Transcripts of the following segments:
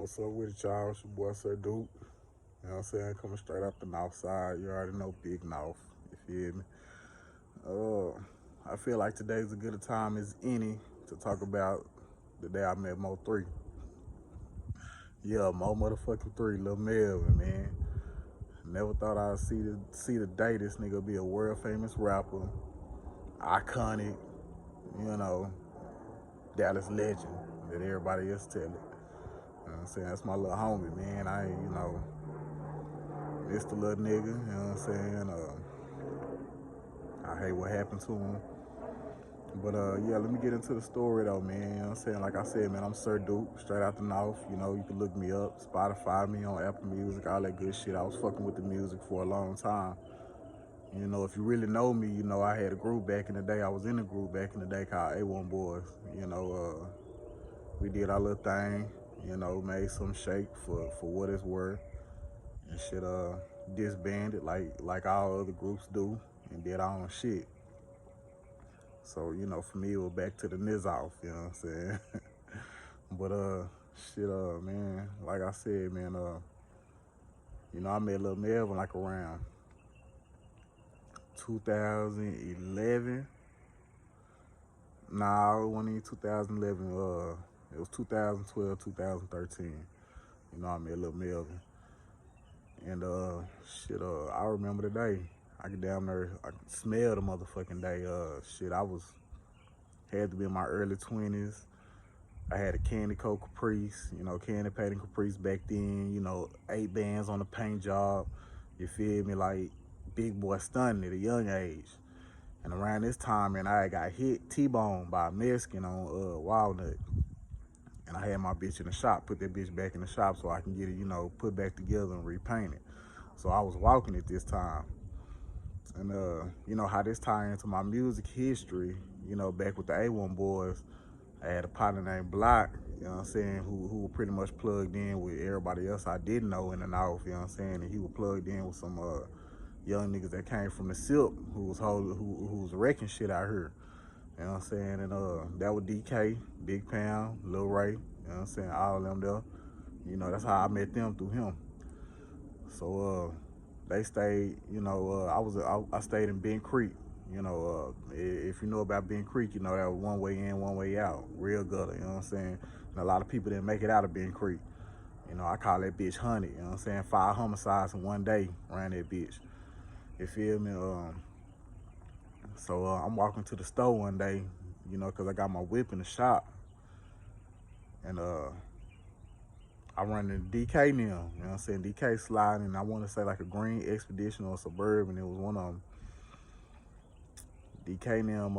What's up with it, y'all? It's your boy, Sir Duke. You know what I'm saying? Coming straight up the Nawf side. You already know Big Nawf. You feel me? I feel like today's as good a time as any to talk about the day I met mo3. Yeah, Mo motherfucking 3, Lil Melvin, man. Never thought I'd see the day this nigga be a world famous rapper, iconic, you know, Dallas legend that everybody else tell it. You know what I'm saying? That's my little homie, man. I ain't, Mr. Little nigga, you know what I'm saying? I hate what happened to him. But yeah, let me get into the story though, man. You know what I'm saying? Like I said, man, I'm Sir Duke, straight out the Nawf. You know, you can look me up, Spotify me on Apple Music, all that good shit. I was fucking with the music for a long time. You know, if you really know me, you know I had a group back in the day. I was in a group back in the day called A1 Boys. You know, we did our little thing. You know, made some shake for what it's worth, and shit. Disbanded like all other groups do, and did our own shit. So, you know, for me, it was back to the Nizoff, you know what I'm saying? But, shit, man, like I said, man, you know, I met Lil Melvin like around 2011. Nah, it wasn't even 2011. It was 2012, 2013. You know, I met Lil Melvin. And, shit, I remember the day. I could damn near, I could smell the motherfucking day. Shit, had to be in my early 20s. I had a candy coat Caprice, you know, candy painting Caprice back then, you know, 8 bands on the paint job. You feel me? Like big boy stunning at a young age. And around this time, man, I got hit T-bone by a Mexican on Walnut. And I had my bitch in the shop, put that bitch back in the shop so I can get it, you know, put back together and repaint it. So I was walking at this time. And you know how this tie into my music history, you know, back with the A1 Boys. I had a partner named Block, you know what I'm saying, who was pretty much plugged in with everybody else I didn't know in the North, you know what I'm saying, and he was plugged in with some young niggas that came from the SIP who was wrecking shit out here, you know what I'm saying, and that was DK, Big Pound, Lil Ray, you know what I'm saying, all of them there, you know, that's how I met them through him. So they stayed, you know, I stayed in Bent Creek. You know, if you know about Bent Creek, you know that was one way in, one way out, real gutter, you know what I'm saying? And a lot of people didn't make it out of Bent Creek. You know, I call that bitch honey, you know what I'm saying? 5 homicides in one day around that bitch. You feel me? So I'm walking to the store one day, you know, because I got my whip in the shop. And I run into DK now, you know what I'm saying? DK sliding, and I want to say like a green Expedition or Suburban. It was one of them. DK them,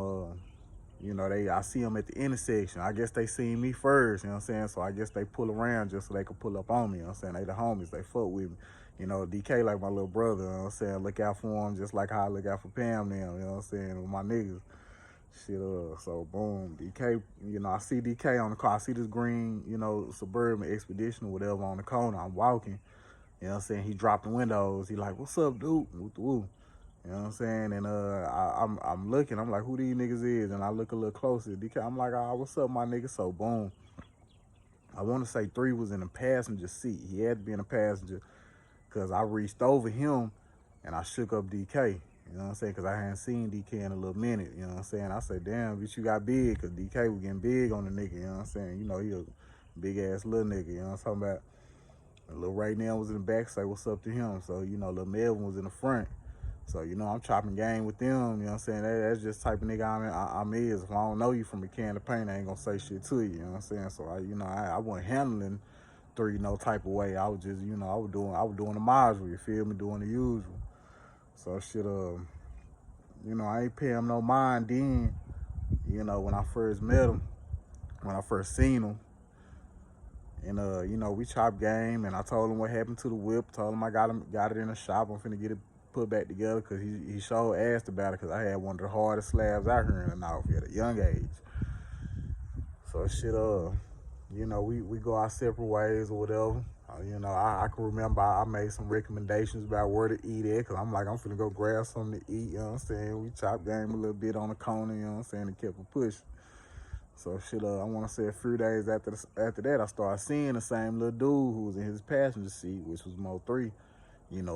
you know, I see them at the intersection. I guess they seen me first, you know what I'm saying? So I guess they pull around just so they could pull up on me, you know what I'm saying? They the homies, they fuck with me. You know, DK like my little brother, you know what I'm saying? Look out for him just like how I look out for Pam now, you know what I'm saying? With my niggas. Shit, so boom, DK, you know, I see DK on the car. I see this green, you know, Suburban Expedition or whatever on the corner. I'm walking, you know what I'm saying? He dropped the windows. He like, what's up, dude? Woo. You know what I'm saying? And I'm looking, I'm like, who these niggas is? And I look a little closer. DK, I'm like, oh, what's up, my nigga? So boom. I want to say 3 was in the passenger seat. He had to be in the passenger because I reached over him and I shook up DK. You know what I'm saying? Because I hadn't seen DK in a little minute. You know what I'm saying? I said, damn, bitch, you got big. Because DK was getting big on the nigga. You know what I'm saying? You know, he a big-ass little nigga. You know what I'm talking about? And Lil Ray now was in the back, say what's up to him. So, you know, Lil Melvin was in the front. So, you know, I'm chopping game with them, you know what I'm saying? That's just the type of nigga I'm is. If I don't know you from a can of paint, I ain't gonna say shit to you, you know what I'm saying? So, I wasn't handling 3 no type of way. I was just, you know, I was doing the module, you feel me? Doing the usual. So, shit, you know, I ain't pay him no mind then, you know, when I first met him, when I first seen him. And, you know, we chopped game, and I told him what happened to the whip, told him I got it in the shop, I'm finna get it put back together, because he sure asked about it, because I had one of the hardest slabs out here in the North at a young age. So shit, you know, we go our separate ways or whatever. You know, I can remember I made some recommendations about where to eat at, because I'm like, I'm finna go grab something to eat, you know what I'm saying? We chopped game a little bit on the corner, you know what I'm saying, and kept it pushing. So shit, I want to say a few days after that, I started seeing the same little dude who was in his passenger seat, which was mo3,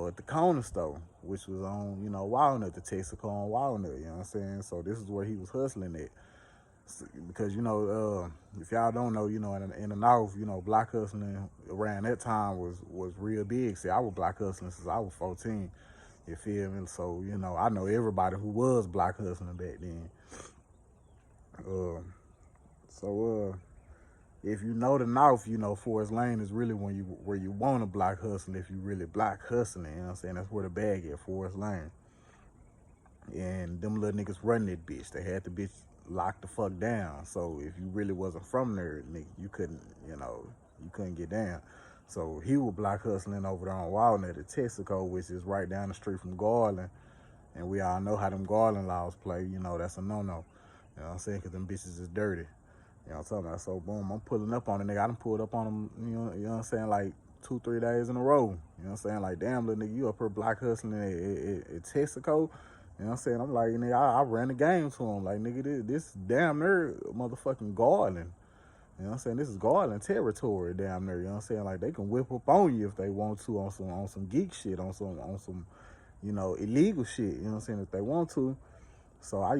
at the corner store, which was on, Walnut, the Texaco on Walnut, you know what I'm saying? So this is where he was hustling at. Because, if y'all don't know, in the North, block hustling around that time was real big. See, I was block hustling since I was 14. You feel me? So, I know everybody who was block hustling back then. So, if you know the North, Forest Lane is really where you want to block hustling. If you really block hustling, you know what I'm saying? That's where the bag at, Forest Lane. And them little niggas running that bitch. They had the bitch locked the fuck down. So if you really wasn't from there, nigga, you couldn't get down. So he was block hustling over there on Walnut at Texaco, which is right down the street from Garland. And we all know how them Garland laws play. That's a no-no. You know what I'm saying? Because them bitches is dirty. You know what I'm talking about? So, boom, I'm pulling up on the nigga. I done pulled up on him, you know what I'm saying, like 2-3 days in a row. You know what I'm saying? Like, damn, little nigga, you up here block hustling at Texaco? You know what I'm saying? I'm like, nigga, I ran the game to him. Like, nigga, this damn near motherfucking Garland. You know what I'm saying? This is Garland territory damn near. You know what I'm saying? Like, they can whip up on you if they want to on some geek shit, on some illegal shit. You know what I'm saying? If they want to. So I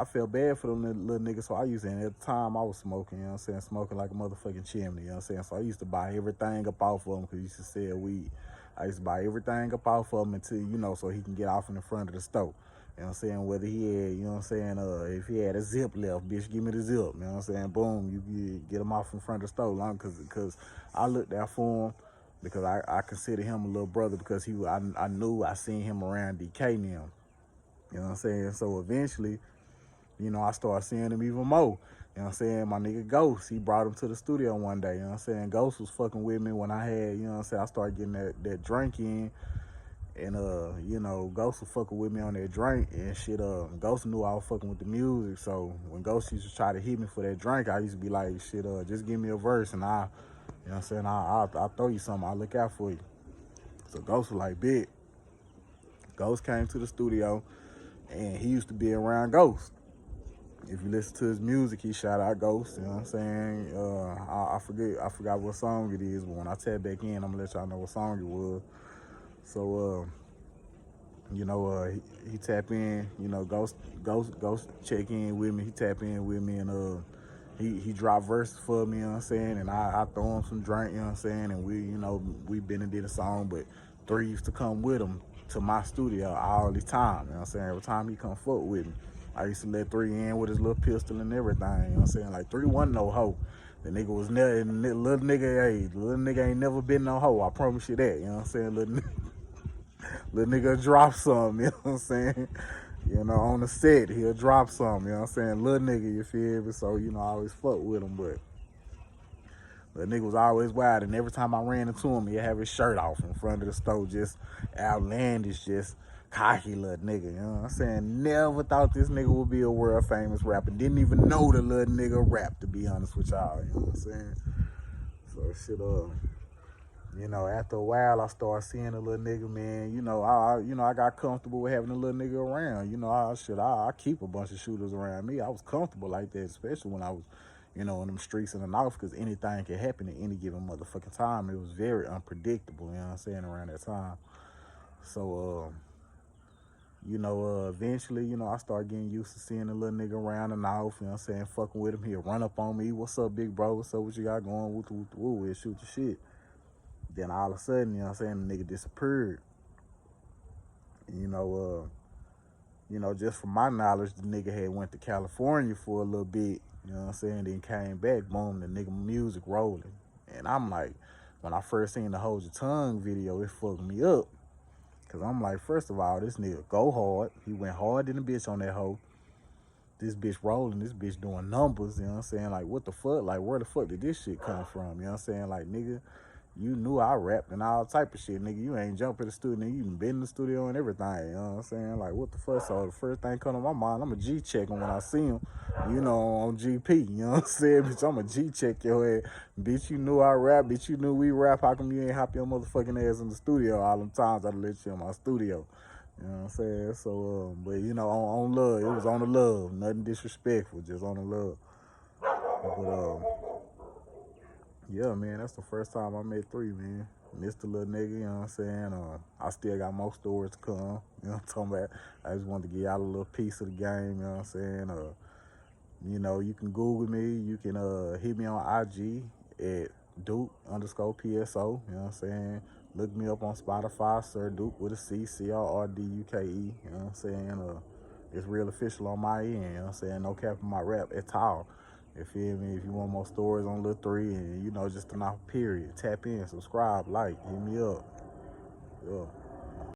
felt bad for them little niggas. So I used to, and at the time I was smoking, you know what I'm saying? Smoking like a motherfucking chimney, you know what I'm saying? So I used to buy everything up off of him because he used to sell weed. I used to buy everything up off of him until, so he can get off in the front of the store. You know what I'm saying? Whether he had, you know what I'm saying, if he had a zip left, bitch, give me the zip. You know what I'm saying? Boom, you get him off in front of the store. Long because I looked out for him because I consider him a little brother because I seen him around DK now. You know what I'm saying? So eventually, I started seeing him even more. You know what I'm saying? My nigga Ghost, he brought him to the studio one day. You know what I'm saying? Ghost was fucking with me when I had, you know what I'm saying, I started getting that drink in. And, Ghost was fucking with me on that drink and shit. Ghost knew I was fucking with the music. So when Ghost used to try to hit me for that drink, I used to be like, shit, just give me a verse and you know what I'm saying, I'll throw you something. I'll look out for you. So Ghost was like, big. Ghost came to the studio. And he used to be around Ghost. If you listen to his music, he shout out Ghost. You know what I'm saying? I forgot what song it is, but when I tap back in, I'm gonna let y'all know what song it was. So, he tap in. Ghost check in with me. He tap in with me, and he drop verses for me. You know what I'm saying? And I throw him some drink. You know what I'm saying? And we been and did a song, but 3 used to come with him to my studio all the time. You know what I'm saying? Every time he come fuck with me, I used to let 3 in with his little pistol and everything. You know what I'm saying? Like 3 wasn't no hoe. The nigga was never, little nigga ain't never been no hoe. I promise you that. You know what I'm saying? Little nigga drop some, you know what I'm saying? On the set, he'll drop some, you know what I'm saying? Little nigga, you feel me? So, I always fuck with him, but the nigga was always wild, and every time I ran into him, he'd have his shirt off in front of the stove, just outlandish, just cocky little nigga, you know what I'm saying? Never thought this nigga would be a world famous rapper. Didn't even know the little nigga rap, to be honest with y'all, you know what I'm saying? So shit, after a while, I started seeing a little nigga, man. I got comfortable with having a little nigga around. I keep a bunch of shooters around me. I was comfortable like that, especially when I was, in them streets in the North, because anything can happen at any given motherfucking time. It was very unpredictable, you know what I'm saying, around that time. So, eventually, I started getting used to seeing a little nigga around the North, you know what I'm saying, fucking with him. He'll run up on me. What's up, big bro? What's up? What you got going? We'll shoot the shit. Then all of a sudden, you know what I'm saying, the nigga disappeared. Just from my knowledge, the nigga had went to California for a little bit, you know what I'm saying, then came back, boom, the nigga music rolling. And I'm like, when I first seen the Hold Your Tongue video, it fucked me up. Cause I'm like, first of all, this nigga go hard. He went hard in the bitch on that hoe. This bitch rolling, this bitch doing numbers, you know what I'm saying? Like, what the fuck? Like, where the fuck did this shit come from? You know what I'm saying? Like, nigga, you knew I rapped and all type of shit, nigga. You ain't jump in the studio, nigga. You been in the studio and everything, you know what I'm saying? Like, what the fuck? So the first thing come to my mind, I'm a G-check him when I see him, on GP, you know what I'm saying? Bitch, I'm a G-check your ass. Bitch, you knew I rap. Bitch, you knew we rap. How come you ain't hop your motherfucking ass in the studio all them times I'd let you in my studio? You know what I'm saying? So, but, on love. It was on the love. Nothing disrespectful, just on the love. But yeah, man, that's the first time I met 3, man. Missed the little nigga, you know what I'm saying? I still got more stories to come, you know what I'm talking about? I just wanted to give out a little piece of the game, you know what I'm saying? You know, you can Google me, you can hit me on IG at Duke_PSO, you know what I'm saying? Look me up on Spotify, Sir Duke with a C, CRRDUKE, you know what I'm saying? It's real official on my end, you know what I'm saying? No cap in my rap at all. You feel me? If you want more stories on Lil 3 and, you know, just enough period, tap in, subscribe, like, hit me up. Yeah.